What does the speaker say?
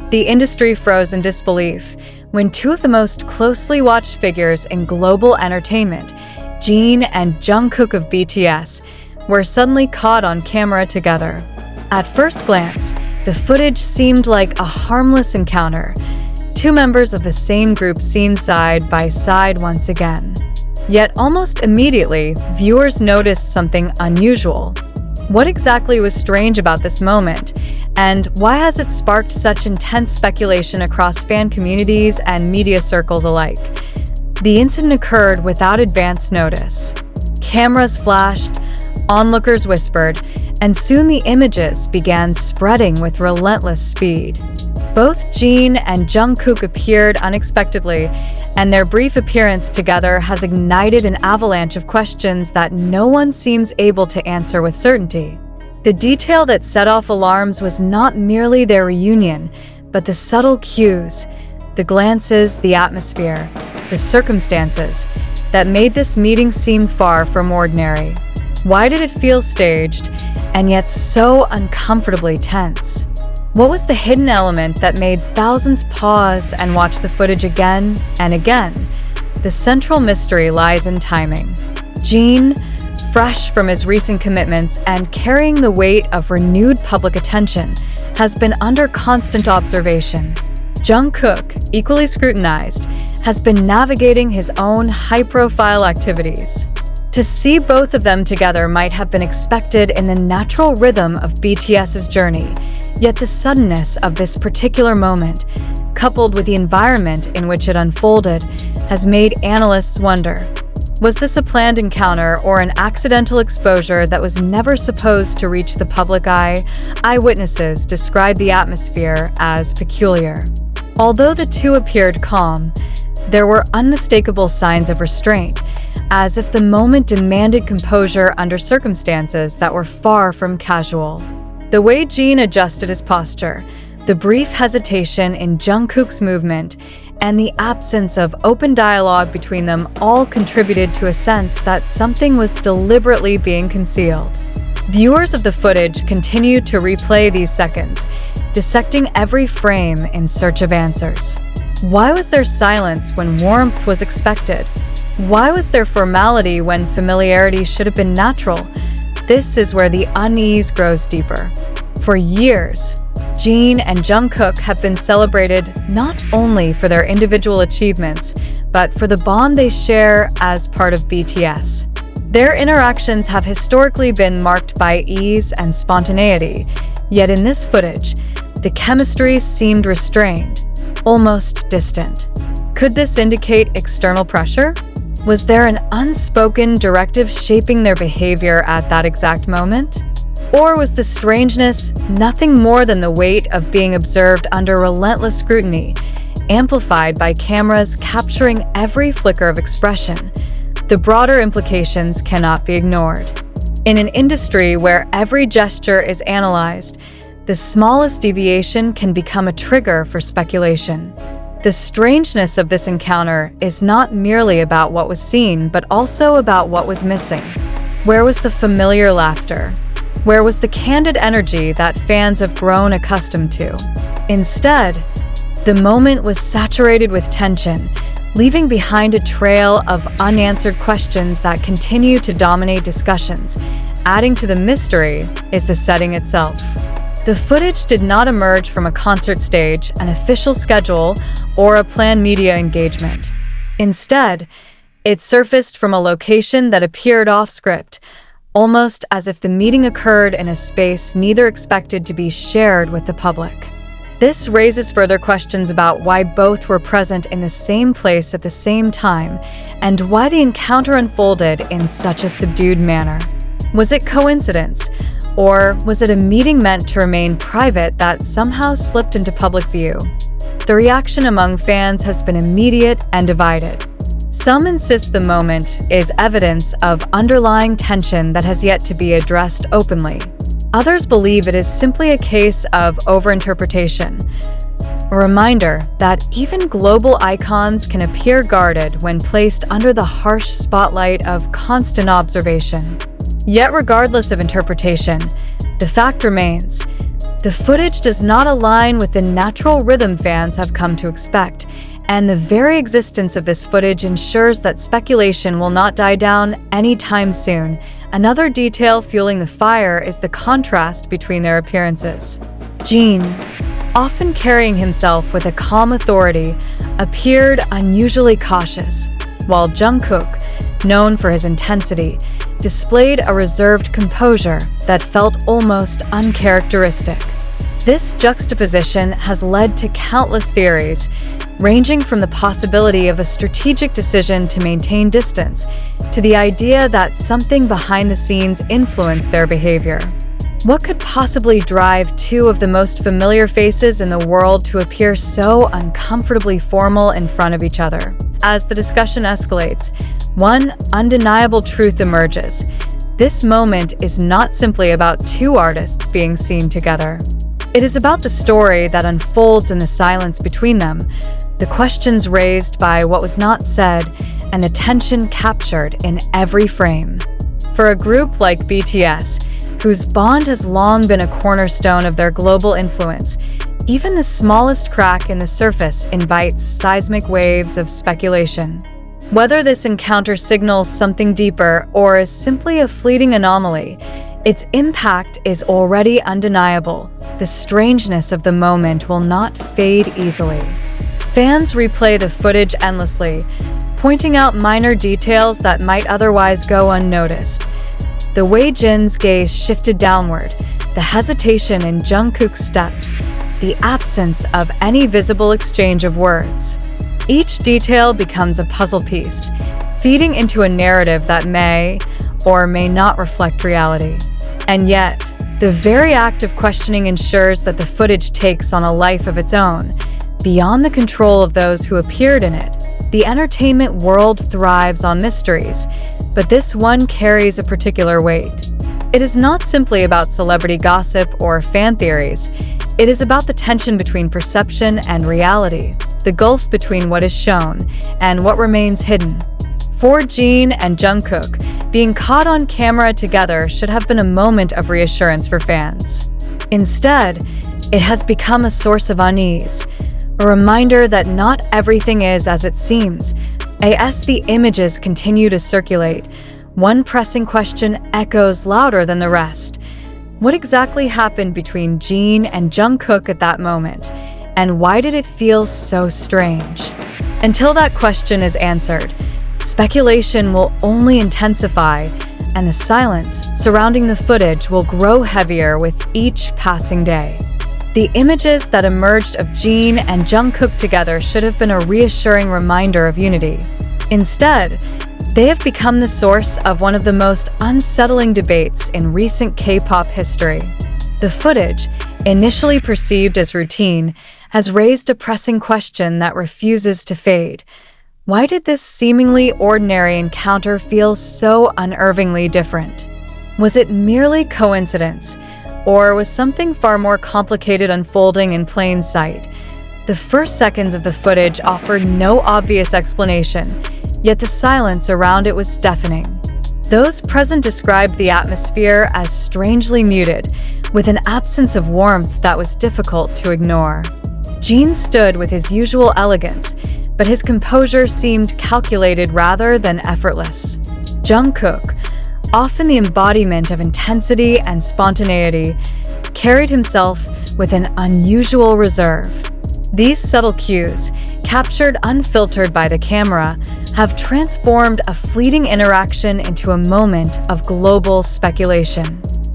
The industry froze in disbelief when two of the most closely watched figures in global entertainment, Jin and Jungkook of BTS, were suddenly caught on camera together. At first glance, the footage seemed like a harmless encounter, two members of the same group seen side by side once again. Yet almost immediately, viewers noticed something unusual. What exactly was strange about this moment, and why has it sparked such intense speculation across fan communities and media circles alike? The incident occurred without advance notice. Cameras flashed, onlookers whispered, and soon the images began spreading with relentless speed. Both Jin and Jungkook appeared unexpectedly, and their brief appearance together has ignited an avalanche of questions that no one seems able to answer with certainty. The detail that set off alarms was not merely their reunion, but the subtle cues, the glances, the atmosphere, the circumstances that made this meeting seem far from ordinary. Why did it feel staged and yet so uncomfortably tense? What was the hidden element that made thousands pause and watch the footage again and again? The central mystery lies in timing. Jin, fresh from his recent commitments and carrying the weight of renewed public attention, has been under constant observation. Jungkook, equally scrutinized, has been navigating his own high-profile activities. To see both of them together might have been expected in the natural rhythm of BTS's journey, yet the suddenness of this particular moment, coupled with the environment in which it unfolded, has made analysts wonder. Was this a planned encounter or an accidental exposure that was never supposed to reach the public eye? Eyewitnesses described the atmosphere as peculiar. Although the two appeared calm, there were unmistakable signs of restraint, as if the moment demanded composure under circumstances that were far from casual. The way Jin adjusted his posture, the brief hesitation in Jungkook's movement, and the absence of open dialogue between them all contributed to a sense that something was deliberately being concealed. Viewers of the footage continued to replay these seconds, dissecting every frame in search of answers. Why was there silence when warmth was expected? Why was there formality when familiarity should have been natural? This is where the unease grows deeper. For years, Jin and Jungkook have been celebrated not only for their individual achievements, but for the bond they share as part of BTS. Their interactions have historically been marked by ease and spontaneity, yet in this footage, the chemistry seemed restrained, almost distant. Could this indicate external pressure? Was there an unspoken directive shaping their behavior at that exact moment? Or was the strangeness nothing more than the weight of being observed under relentless scrutiny, amplified by cameras capturing every flicker of expression? The broader implications cannot be ignored. In an industry where every gesture is analyzed, the smallest deviation can become a trigger for speculation. The strangeness of this encounter is not merely about what was seen, but also about what was missing. Where was the familiar laughter? Where was the candid energy that fans have grown accustomed to? Instead, the moment was saturated with tension, leaving behind a trail of unanswered questions that continue to dominate discussions. Adding to the mystery is the setting itself. The footage did not emerge from a concert stage, an official schedule, or a planned media engagement. Instead, it surfaced from a location that appeared off-script, almost as if the meeting occurred in a space neither expected to be shared with the public. This raises further questions about why both were present in the same place at the same time, and why the encounter unfolded in such a subdued manner. Was it coincidence? Or was it a meeting meant to remain private that somehow slipped into public view? The reaction among fans has been immediate and divided. Some insist the moment is evidence of underlying tension that has yet to be addressed openly. Others believe it is simply a case of overinterpretation. A reminder that even global icons can appear guarded when placed under the harsh spotlight of constant observation. Yet regardless of interpretation, the fact remains, The footage does not align with the natural rhythm fans have come to expect, and the very existence of this footage ensures that speculation will not die down anytime soon. Another detail fueling the fire is the contrast between their appearances. Jin, often carrying himself with a calm authority, appeared unusually cautious, while Jungkook, known for his intensity, displayed a reserved composure that felt almost uncharacteristic. This juxtaposition has led to countless theories, ranging from the possibility of a strategic decision to maintain distance to the idea that something behind the scenes influenced their behavior. What could possibly drive two of the most familiar faces in the world to appear so uncomfortably formal in front of each other? As the discussion escalates, one undeniable truth emerges. This moment is not simply about two artists being seen together. It is about the story that unfolds in the silence between them, the questions raised by what was not said, and the tension captured in every frame. For a group like BTS, whose bond has long been a cornerstone of their global influence, even the smallest crack in the surface invites seismic waves of speculation. Whether this encounter signals something deeper or is simply a fleeting anomaly, its impact is already undeniable. The strangeness of the moment will not fade easily. Fans replay the footage endlessly, pointing out minor details that might otherwise go unnoticed. The way Jin's gaze shifted downward, the hesitation in Jungkook's steps, the absence of any visible exchange of words. Each detail becomes a puzzle piece, feeding into a narrative that may or may not reflect reality. And yet, the very act of questioning ensures that the footage takes on a life of its own, beyond the control of those who appeared in it. The entertainment world thrives on mysteries, but this one carries a particular weight. It is not simply about celebrity gossip or fan theories. It is about the tension between perception and reality, the gulf between what is shown and what remains hidden. For Jin and Jungkook, being caught on camera together should have been a moment of reassurance for fans. Instead, it has become a source of unease, a reminder that not everything is as it seems. As the images continue to circulate, one pressing question echoes louder than the rest. What exactly happened between Jin and Jungkook at that moment, and why did it feel so strange? Until that question is answered, speculation will only intensify, and the silence surrounding the footage will grow heavier with each passing day. The images that emerged of Jin and Jungkook together should have been a reassuring reminder of unity. Instead, they have become the source of one of the most unsettling debates in recent K-pop history. The footage, initially perceived as routine, has raised a pressing question that refuses to fade. Why did this seemingly ordinary encounter feel so unnervingly different? Was it merely coincidence, or was something far more complicated unfolding in plain sight? The first seconds of the footage offered no obvious explanation, yet the silence around it was deafening. Those present described the atmosphere as strangely muted, with an absence of warmth that was difficult to ignore. Jin stood with his usual elegance, but his composure seemed calculated rather than effortless. Jungkook, often the embodiment of intensity and spontaneity, carried himself with an unusual reserve. These subtle cues, captured unfiltered by the camera, have transformed a fleeting interaction into a moment of global speculation.